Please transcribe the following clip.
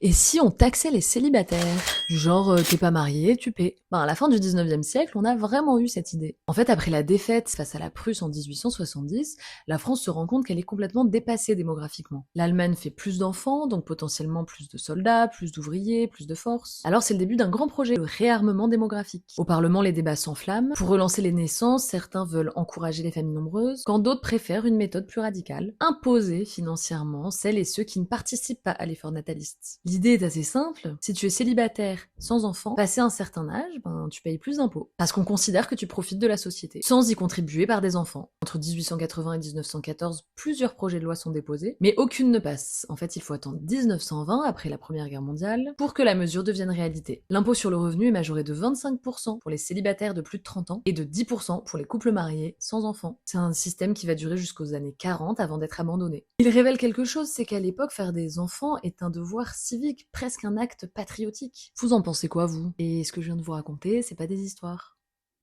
Et si on taxait les célibataires? Du genre, t'es pas marié, tu paies. À la fin du 19e siècle, on a vraiment eu cette idée. En fait, après la défaite face à la Prusse en 1870, la France se rend compte qu'elle est complètement dépassée démographiquement. L'Allemagne fait plus d'enfants, donc potentiellement plus de soldats, plus d'ouvriers, plus de forces. Alors c'est le début d'un grand projet, le réarmement démographique. Au Parlement, les débats s'enflamment. Pour relancer les naissances, certains veulent encourager les familles nombreuses, quand d'autres préfèrent une méthode plus radicale, imposer financièrement celles et ceux qui ne participent pas à l'effort nataliste. L'idée est assez simple, si tu es célibataire, sans enfant, passé un certain âge, tu payes plus d'impôts. Parce qu'on considère que tu profites de la société, sans y contribuer par des enfants. Entre 1880 et 1914, plusieurs projets de loi sont déposés, mais aucune ne passe. En fait, il faut attendre 1920, après la Première Guerre mondiale, pour que la mesure devienne réalité. L'impôt sur le revenu est majoré de 25% pour les célibataires de plus de 30 ans et de 10% pour les couples mariés sans enfants. C'est un système qui va durer jusqu'aux années 40 avant d'être abandonné. Il révèle quelque chose, c'est qu'à l'époque, faire des enfants est un devoir civique, presque un acte patriotique. Vous en pensez quoi, vous? Et ce que je viens de vous raconter, c'est pas des histoires.